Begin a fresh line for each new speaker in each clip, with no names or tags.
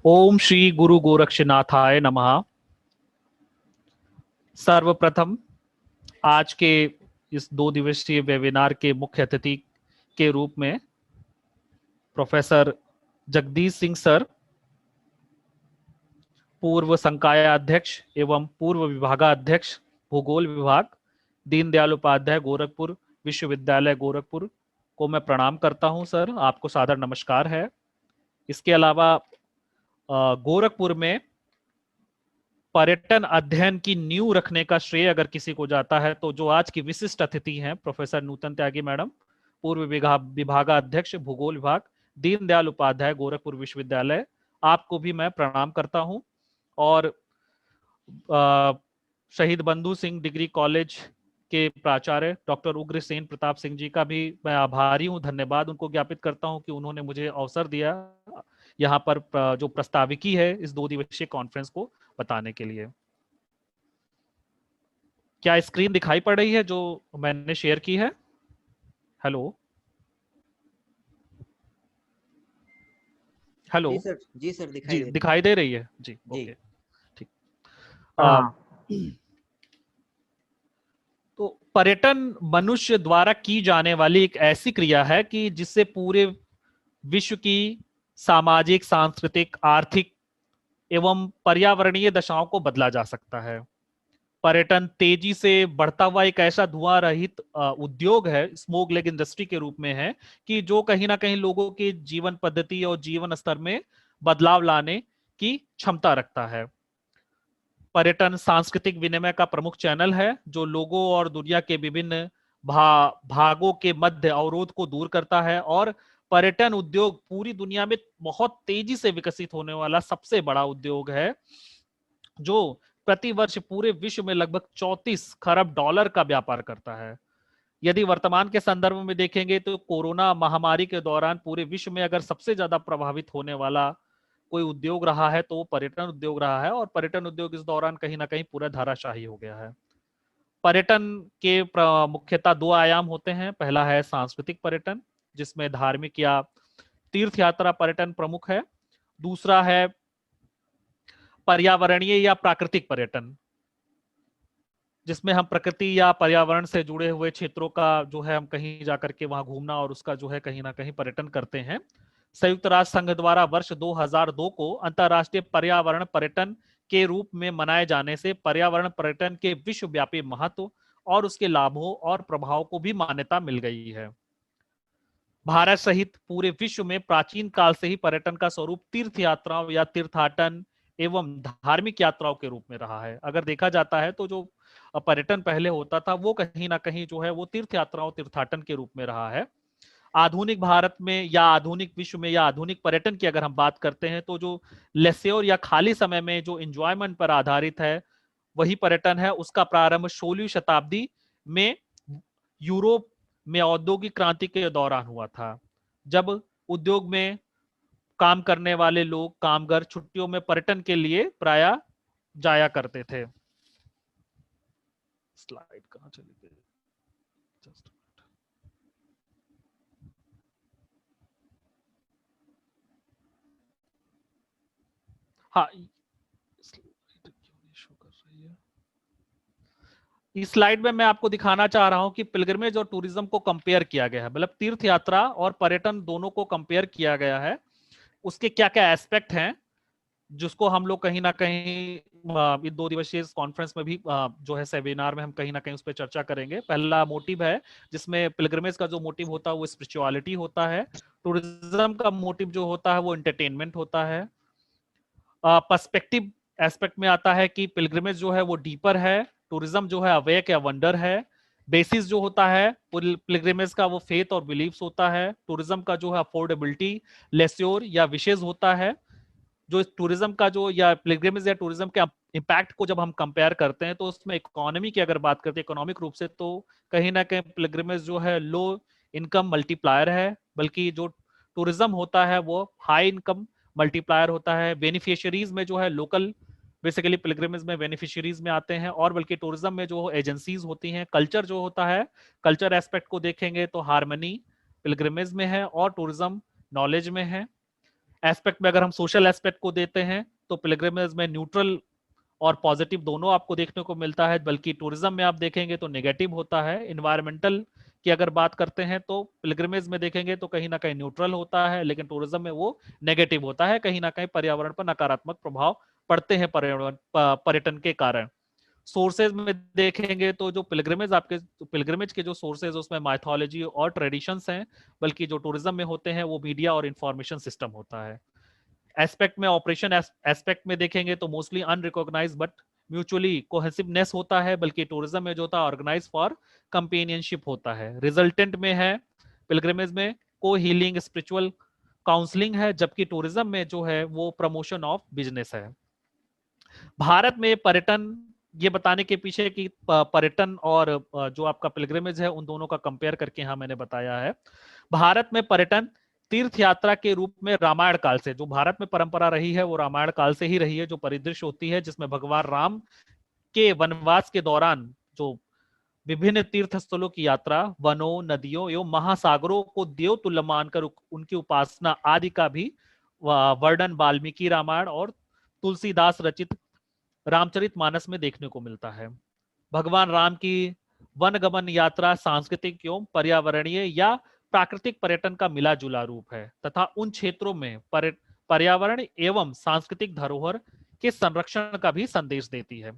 ओम श्री गुरु गोरक्षनाथाय नमः। सर्वप्रथम आज के इस 2 दिवसीय वेबिनार के मुख्य अतिथि के रूप में प्रोफेसर जगदीश सिंह सर, पूर्व संकाय अध्यक्ष एवं पूर्व विभागाध्यक्ष भूगोल विभाग, दीनदयाल उपाध्याय गोरखपुर विश्वविद्यालय गोरखपुर को मैं प्रणाम करता हूं। सर, आपको सादर नमस्कार है। इसके अलावा गोरखपुर में पर्यटन अध्ययन की नींव रखने का श्रेय अगर किसी को जाता है तो जो आज की विशिष्ट अतिथि हैं प्रोफेसर नूतन त्यागी मैडम, पूर्व विभागाध्यक्ष भूगोल विभाग, दीनदयाल उपाध्याय गोरखपुर विश्वविद्यालय, आपको भी मैं प्रणाम करता हूं। और शहीद बंधु सिंह डिग्री कॉलेज के प्राचार्य डॉक्टर उग्रसेन प्रताप सिंह जी का भी मैं आभारी हूं, धन्यवाद उनको ज्ञापित करता हूं कि उन्होंने मुझे अवसर दिया यहाँ पर जो प्रस्ताविकी है इस 2 दिवसीय कॉन्फ्रेंस को बताने के लिए। क्या स्क्रीन दिखाई पड़ रही है जो मैंने शेयर की है? हेलो हेलो
जी सर
दिखाई दे रही है जी। ओके, ठीक। तो पर्यटन मनुष्य द्वारा की जाने वाली एक ऐसी क्रिया है कि जिससे पूरे विश्व की सामाजिक, सांस्कृतिक, आर्थिक एवं पर्यावरणीय दशाओं को बदला जा सकता है। पर्यटन तेजी से बढ़ता हुआ एक ऐसा धुआं रहित उद्योग है, स्मोक लेग इंडस्ट्री के रूप में है, कि जो कहीं ना कहीं लोगों के जीवन पद्धति और जीवन स्तर में बदलाव लाने की क्षमता रखता है। पर्यटन सांस्कृतिक विनिमय का प्रमुख चैनल है जो लोगों और दुनिया के विभिन्न भागों के मध्य अवरोध को दूर करता है। और पर्यटन उद्योग पूरी दुनिया में बहुत तेजी से विकसित होने वाला सबसे बड़ा उद्योग है, जो प्रति वर्ष पूरे विश्व में लगभग 34 खरब डॉलर का व्यापार करता है। यदि वर्तमान के संदर्भ में देखेंगे तो कोरोना महामारी के दौरान पूरे विश्व में अगर सबसे ज्यादा प्रभावित होने वाला कोई उद्योग रहा है तो वो पर्यटन उद्योग रहा है। और पर्यटन उद्योग इस दौरान कहीं ना कहीं पूरा धाराशाही हो गया है। पर्यटन के मुख्यतः 2 आयाम होते हैं। पहला है सांस्कृतिक पर्यटन, जिसमें धार्मिक या तीर्थ यात्रा पर्यटन प्रमुख है। दूसरा है पर्यावरणीय या प्राकृतिक पर्यटन, जिसमें हम प्रकृति या पर्यावरण से जुड़े हुए क्षेत्रों का जो है हम कहीं जाकर के वहां घूमना और उसका जो है कहीं ना कहीं पर्यटन करते हैं। संयुक्त राष्ट्र संघ द्वारा वर्ष 2002 को अंतर्राष्ट्रीय पर्यावरण पर्यटन के रूप में मनाए जाने से पर्यावरण पर्यटन के विश्वव्यापी महत्व और उसके लाभों और प्रभाव को भी मान्यता मिल गई है। भारत सहित पूरे विश्व में प्राचीन काल से ही पर्यटन का स्वरूप तीर्थ यात्राओं या तीर्थाटन एवं धार्मिक यात्राओं के रूप में रहा है। अगर देखा जाता है तो जो पर्यटन पहले होता था वो कहीं ना कहीं जो है वो तीर्थ यात्राओं, तीर्थाटन के रूप में रहा है। आधुनिक भारत में या आधुनिक विश्व में या आधुनिक पर्यटन की अगर हम बात करते हैं तो जो लेस्योर या खाली समय में जो एंजॉयमेंट पर आधारित है वही पर्यटन है। उसका प्रारंभ 16वीं शताब्दी में यूरोप में औद्योगिक क्रांति के दौरान हुआ था, जब उद्योग में काम करने वाले लोग, कामगार छुट्टियों में पर्यटन के लिए प्राय जाया करते थे। स्लाइड कहां चली गई? जस्ट हाँ, इस स्लाइड में मैं आपको दिखाना चाह रहा हूं कि पिलग्रिमेज और टूरिज्म को कंपेयर किया गया है, मतलब तीर्थ यात्रा और पर्यटन दोनों को कंपेयर किया गया है। उसके क्या क्या एस्पेक्ट हैं जिसको हम लोग कहीं ना कहीं इस 2 दिवसीय कॉन्फ्रेंस में भी जो है सेमिनार में हम कहीं ना कहीं उस पर चर्चा करेंगे। पहला मोटिव है जिसमें पिलग्रिमेज का जो मोटिव होता है वो स्पिरिचुअलिटी होता है। टूरिज्म का मोटिव जो होता है वो एंटरटेनमेंट होता है। पर्सपेक्टिव एस्पेक्ट में आता है कि पिलग्रिमेज जो है वो डीपर है, टूरिज्म जो है अवेक या वंडर है। बेसिस जो होता है पिलग्रिमेज का वो फेथ और बिलीफ्स होता है। टूरिज्म का जो है अफोर्डेबिलिटी, लेस्योर या विशेष होता है। जो टूरिज्म का जो या पिलग्रिमेज या टूरिज्म के इम्पैक्ट को जब हम कंपेयर करते हैं तो उसमें इकोनॉमी की अगर बात करते हैं इकोनॉमिक रूप से, तो कहीं ना कहीं पिलग्रिमेज जो है लो इनकम मल्टीप्लायर है, बल्कि जो टूरिज्म होता है वो हाई इनकम मल्टीप्लायर होता है। बेनिफिशियरीज में जो है लोकल बेसिकली पिलग्रिमेज में बेनिफिशियरीज में आते हैं, और बल्कि टूरिज्म में जो एजेंसीज होती हैं। कल्चर जो होता है, कल्चर एस्पेक्ट को देखेंगे तो हार्मनी पिलग्रिमेज में है और टूरिज्म नॉलेज में है। एस्पेक्ट में अगर हम सोशल एस्पेक्ट को देते हैं तो पिलग्रिमेज में न्यूट्रल और पॉजिटिव दोनों आपको देखने को मिलता है, बल्कि टूरिज्म में आप देखेंगे तो नेगेटिव होता है। इन्वायरमेंटल की अगर बात करते हैं तो पिलग्रिमेज में देखेंगे तो कहीं ना कहीं न्यूट्रल होता है, लेकिन टूरिज्म में वो नेगेटिव होता है, कहीं ना कहीं पर्यावरण पर नकारात्मक प्रभाव पड़ते हैं पर्यटन के कारण। सोर्सेज में देखेंगे तो जो पिलग्रिमेज के जो सोर्सेज उसमें माइथोलॉजी और ट्रेडिशंस हैं, बल्कि जो टूरिज्म में होते हैं वो मीडिया और इंफॉर्मेशन सिस्टम होता है। एस्पेक्ट में ऑपरेशन एस्पेक्ट में देखेंगे तो mostly unrecognised but mutually cohesiveness होता है, बल्कि टूरिज्म में जो होता है ऑर्गेनाइज फॉर कंपेनियनशिप होता है। रिजल्टेंट में है पिलग्रिमेज में को हीलिंग स्पिरिचुअल काउंसलिंग है, जबकि टूरिज्म में जो है वो प्रमोशन ऑफ बिजनेस है। भारत में पर्यटन, ये बताने के पीछे कि पर्यटन और जो आपका पिलग्रिमेज है उन दोनों का कंपेयर करके यहां मैंने बताया है। भारत में पर्यटन तीर्थ यात्रा के रूप में रामायण काल से, जो भारत में परंपरा रही है वो रामायण काल से ही रही है, जो परिदृश्य होती है जिसमें भगवान राम के वनवास के दौरान जो विभिन्न तीर्थ स्थलों की यात्रा, वनों, नदियों एवं महासागरों को देव तुल्य मानकर उनकी उपासना आदि का भी वर्णन वाल्मीकि रामायण और तुलसीदास रचित रामचरितमानस में देखने को मिलता है। भगवान राम की वनगमन यात्रा सांस्कृतिक एवं पर्यावरणीय या प्राकृतिक पर्यटन का मिला जुला रूप है तथा उन क्षेत्रों में पर्यावरण एवं सांस्कृतिक धरोहर के संरक्षण का भी संदेश देती है।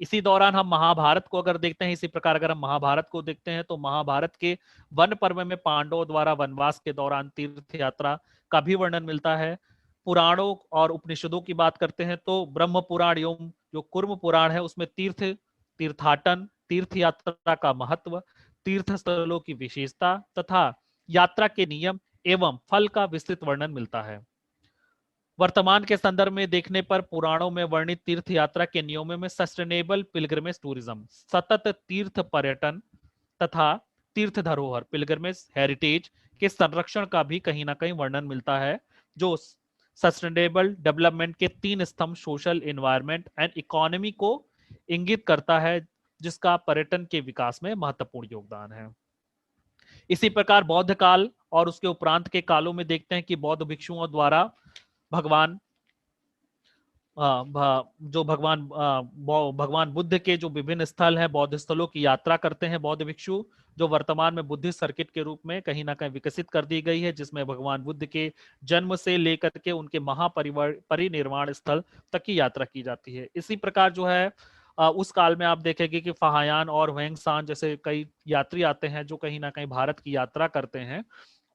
इसी दौरान हम महाभारत को अगर देखते हैं, इसी प्रकार अगर हम महाभारत को देखते हैं तो महाभारत के वन पर्व में पांडवों द्वारा वनवास के दौरान तीर्थ यात्रा का भी वर्णन मिलता है। पुराणों और उपनिषदों की बात करते हैं तो ब्रह्म पुराण एवं जो कुर्म पुराण है उसमें तीर्थाटन, तीर्थ यात्रा का महत्व, तीर्थ स्थलों की विशेषता तथा यात्रा के नियम एवं फल का विस्तृत वर्णन मिलता है। वर्तमान के संदर्भ में देखने पर पुराणों में वर्णित तीर्थ यात्रा के नियमों में सस्टेनेबल पिलग्रिमेज टूरिज्म, सतत तीर्थ पर्यटन तथा तीर्थ धरोहर पिलग्रिमेज हेरिटेज के संरक्षण का भी कहीं ना कहीं वर्णन मिलता है, जो सस्टेनेबल डेवलपमेंट के 3 स्तंभ सोशल, एनवायरमेंट एंड इकोनॉमी को इंगित करता है, जिसका पर्यटन के विकास में महत्वपूर्ण योगदान है। इसी प्रकार बौद्ध काल और उसके उपरांत के कालों में देखते हैं कि बौद्ध भिक्षुओं द्वारा भगवान जो भगवान बुद्ध के जो विभिन्न स्थल हैं, बौद्ध स्थलों की यात्रा करते हैं बौद्ध भिक्षु, जो वर्तमान में बुद्धिस्ट सर्किट के रूप में कहीं ना कहीं विकसित कर दी गई है, जिसमें भगवान बुद्ध के जन्म से लेकर के उनके महापरिनिर्वाण स्थल तक की यात्रा की जाती है। इसी प्रकार जो है उस काल में आप देखेंगे कि फाहायान और वेंगसान जैसे कई यात्री आते हैं जो कहीं ना कहीं भारत की यात्रा करते हैं।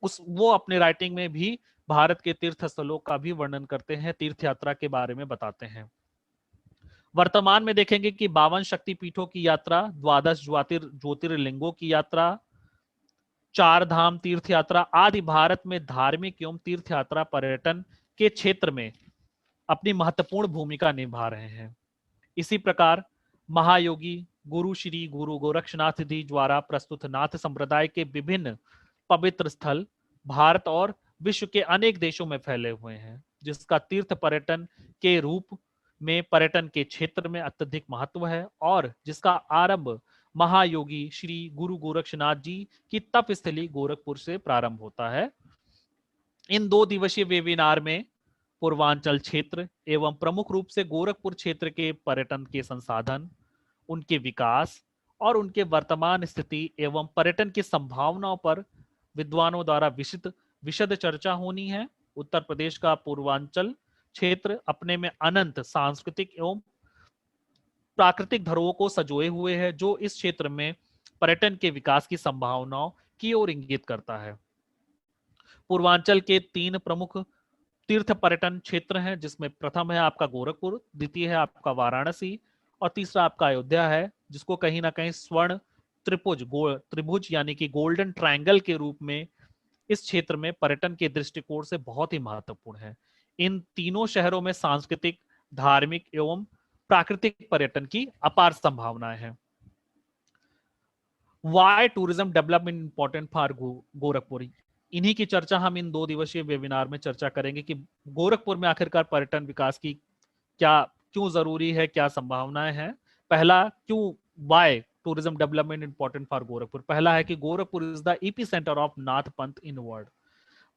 वो अपने राइटिंग में भी भारत के तीर्थ स्थलों का भी वर्णन करते हैं, तीर्थ यात्रा के बारे में बताते हैं। वर्तमान में देखेंगे कि 52 शक्तिपीठों की यात्रा, 12 ज्योतिर्लिंगों की यात्रा, 4 धाम तीर्थ यात्रा आदि भारत में धार्मिक एवं तीर्थ यात्रा पर्यटन के क्षेत्र में अपनी महत्वपूर्ण भूमिका निभा रहे हैं। इसी प्रकार महायोगी गुरु श्री गुरु गोरक्षनाथ जी द्वारा प्रस्तुत नाथ संप्रदाय के विभिन्न पवित्र स्थल भारत और विश्व के अनेक देशों में फैले हुए हैं, जिसका तीर्थ पर्यटन के रूप में पर्यटन के क्षेत्र में अत्यधिक महत्व है और जिसका आरंभ महायोगी श्री गुरु गोरक्षनाथ जी की तप स्थली गोरखपुर से प्रारंभ होता है। इन 2 दिवसीय वेबिनार में पूर्वांचल क्षेत्र एवं प्रमुख रूप से गोरखपुर क्षेत्र के पर्यटन के संसाधन, उनके विकास और उनके वर्तमान स्थिति एवं पर्यटन की संभावनाओं पर विद्वानों द्वारा विशद चर्चा होनी है। उत्तर प्रदेश का पूर्वांचल क्षेत्र अपने में अनंत सांस्कृतिक एवं प्राकृतिक धरोहरों को सजोए हुए है, जो इस क्षेत्र में पर्यटन के विकास की संभावनाओं की ओर इंगित करता है। पूर्वांचल के 3 प्रमुख तीर्थ पर्यटन क्षेत्र हैं, जिसमें प्रथम है आपका गोरखपुर, द्वितीय है आपका वाराणसी और तीसरा आपका अयोध्या है, जिसको कहीं ना कहीं स्वर्ण त्रिभुज यानी कि गोल्डन ट्रायंगल के रूप में इस क्षेत्र में पर्यटन के दृष्टिकोण से बहुत ही महत्वपूर्ण है। इन तीनों शहरों में सांस्कृतिक, धार्मिक एवं प्राकृतिक पर्यटन की अपार संभावनाएं हैं। Why tourism development important for Gorakhpur, इन्हीं की चर्चा हम इन 2 दिवसीय वेबिनार में चर्चा करेंगे कि गोरखपुर में आखिरकार पर्यटन विकास की क्यों जरूरी है, क्या संभावनाएं हैं। पहला, क्यों why tourism development important for Gorakhpur. पहला है कि Gorakhpur is the epicenter of Nath Panth in world.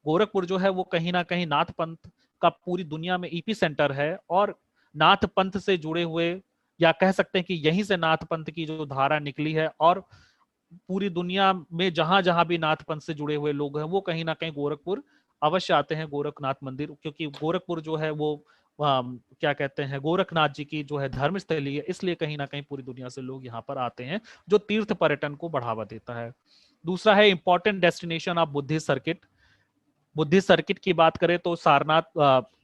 Gorakhpur जो है वो कहीं ना कहीं नाथ पंथ का पूरी दुनिया में ईपी सेंटर है, और नाथ पंथ से जुड़े हुए, या कह सकते हैं कि यहीं से नाथ पंथ की जो धारा निकली है, और पूरी दुनिया में जहां जहां भी नाथ पंथ से जुड़े हुए लोग हैं वो कहीं ना कहीं गोरखपुर अवश्य आते हैं, गोरखनाथ मंदिर, क्योंकि गोरखपुर जो है वो क्या कहते हैं, गोरखनाथ जी की जो है धर्म स्थली है, इसलिए कहीं ना कहीं पूरी दुनिया से लोग यहाँ पर आते हैं, जो तीर्थ पर्यटन को बढ़ावा देता है। दूसरा है important destination of Buddhist circuit. Buddhist circuit की बात करें तो सारनाथ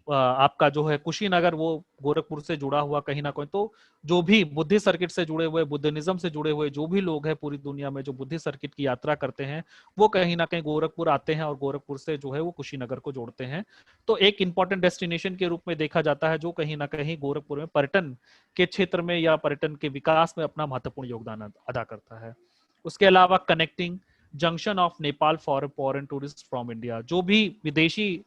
आपका जो है कुशीनगर, वो गोरखपुर से जुड़ा हुआ कहीं ना कहीं, तो जो भी बुद्धिस्ट सर्किट से जुड़े हुए, बुद्धिज्म से जुड़े हुए जो भी लोग हैं पूरी दुनिया में जो बुद्धिस्ट सर्किट की यात्रा करते हैं, वो कहीं ना कहीं गोरखपुर आते हैं और गोरखपुर से जो है वो कुशीनगर को जोड़ते हैं। तो एक इंपॉर्टेंट डेस्टिनेशन के रूप में देखा जाता है, जो कहीं ना कहीं गोरखपुर में पर्यटन के क्षेत्र में या पर्यटन के विकास में अपना महत्वपूर्ण योगदान अदा करता है। उसके अलावा connecting junction of Nepal for foreign tourist from India, जो भी विदेशी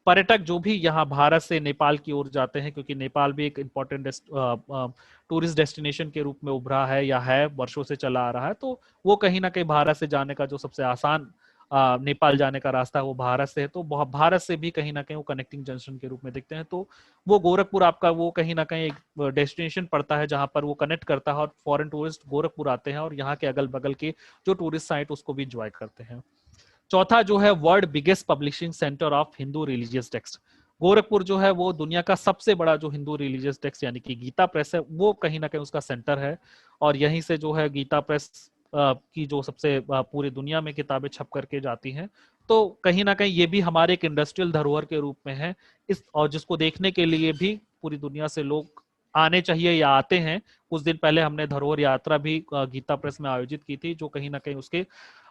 पर्यटक जो भी यहाँ भारत से नेपाल की ओर जाते हैं, क्योंकि नेपाल भी एक इम्पोर्टेंट टूरिस्ट डेस्टिनेशन के रूप में उभरा है या है, वर्षों से चला आ रहा है, तो वो कहीं ना कहीं भारत से जाने का जो सबसे आसान नेपाल जाने का रास्ता है वो भारत से है, तो भारत से भी कहीं ना कहीं वो कनेक्टिंग जंक्शन के रूप में देखते हैं। तो वो गोरखपुर आपका वो कहीं ना कहीं एक डेस्टिनेशन पड़ता है जहां पर वो कनेक्ट करता है, और फॉरेन टूरिस्ट गोरखपुर आते हैं और यहाँ के अगल बगल के जो टूरिस्ट साइट उसको भी इंजॉय करते हैं। चौथा जो है world biggest publishing centre of Hindu religious text. Gorakhpur जो है वो दुनिया का सबसे बड़ा जो हिंदू रिलीजियस टेक्स्ट यानी कि गीता प्रेस है, वो कहीं ना कहीं उसका सेंटर है, और यहीं से जो है गीता प्रेस की जो सबसे पूरी दुनिया में किताबें छप करके जाती हैं। तो कहीं ना कहीं ये भी हमारे एक इंडस्ट्रियल धरोहर के रूप में है, इस और जिसको देखने के लिए भी पूरी दुनिया से लोग आने चाहिए या आते हैं। कुछ दिन पहले हमने धरोहर यात्रा भी गीता प्रेस में आयोजित की थी, जो कहीं ना कहीं उसके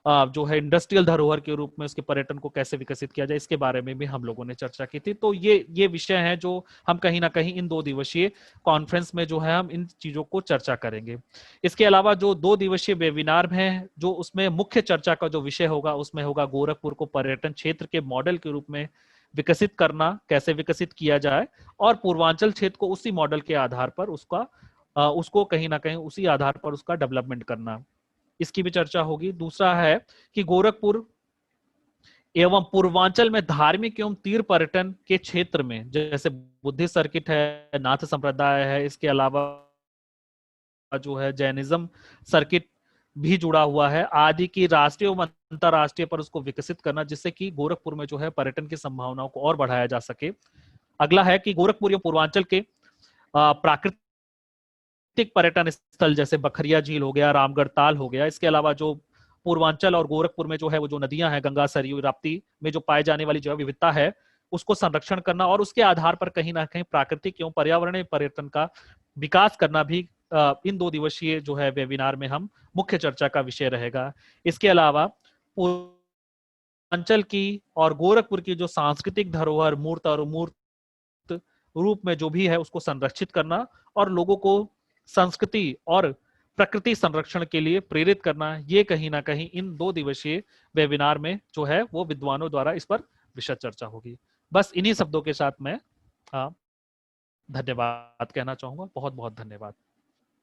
जो है इंडस्ट्रियल धरोहर के रूप में उसके पर्यटन को कैसे विकसित किया जाए, इसके बारे में भी हम लोगों ने चर्चा की थी। तो ये विषय है जो हम कहीं ना कहीं इन 2 दिवसीय कॉन्फ्रेंस में जो है हम इन चीजों को चर्चा करेंगे। इसके अलावा जो 2 दिवसीय वेबिनार है, जो उसमें मुख्य चर्चा का जो विषय होगा उसमें होगा गोरखपुर को पर्यटन क्षेत्र के मॉडल के रूप में विकसित करना, कैसे विकसित किया जाए, और पूर्वांचल क्षेत्र को उसी मॉडल के आधार पर उसको कहीं ना कहीं उसी आधार पर उसका डेवलपमेंट करना, इसकी भी चर्चा होगी। दूसरा है कि गोरखपुर एवं पूर्वांचल में धार्मिक एवं तीर्थ पर्यटन के क्षेत्र में, जैसे बुद्धिस्ट सर्किट है, नाथ संप्रदाय है, इसके अलावा जो है जैनिज्म सर्किट भी जुड़ा हुआ है, आदि की राष्ट्रीय एवं अंतरराष्ट्रीय पर उसको विकसित करना, जिससे कि गोरखपुर में जो है पर्यटन की संभावनाओं को और बढ़ाया जा सके। अगला है कि गोरखपुर या पूर्वांचल के प्राकृतिक पर्यटन स्थल जैसे बखरिया झील हो गया, रामगढ़ ताल हो गया, इसके अलावा जो पूर्वांचल और गोरखपुर में जो है वो जो नदियां हैं, गंगा, सरयू, राप्ती में जो पाए जाने वाली जैव विविधता है, उसको संरक्षण करना, और उसके आधार पर कहीं ना कहीं प्राकृतिक एवं पर्यावरणीय पर्यटन का विकास करना भी इन 2 दिवसीय जो है वेबिनार में हम मुख्य चर्चा का विषय रहेगा। इसके अलावा पूर्वांचल की और गोरखपुर की जो सांस्कृतिक धरोहर मूर्त और अमूर्त रूप में जो भी है उसको संरक्षित करना, और लोगों को संस्कृति और प्रकृति संरक्षण के लिए प्रेरित करना, ये कहीं ना कहीं इन 2 दिवसीय वेबिनार में जो है वो विद्वानों द्वारा इस पर विशद चर्चा होगी। बस इन्हीं शब्दों के साथ मैं धन्यवाद कहना चाहूंगा। बहुत बहुत धन्यवाद।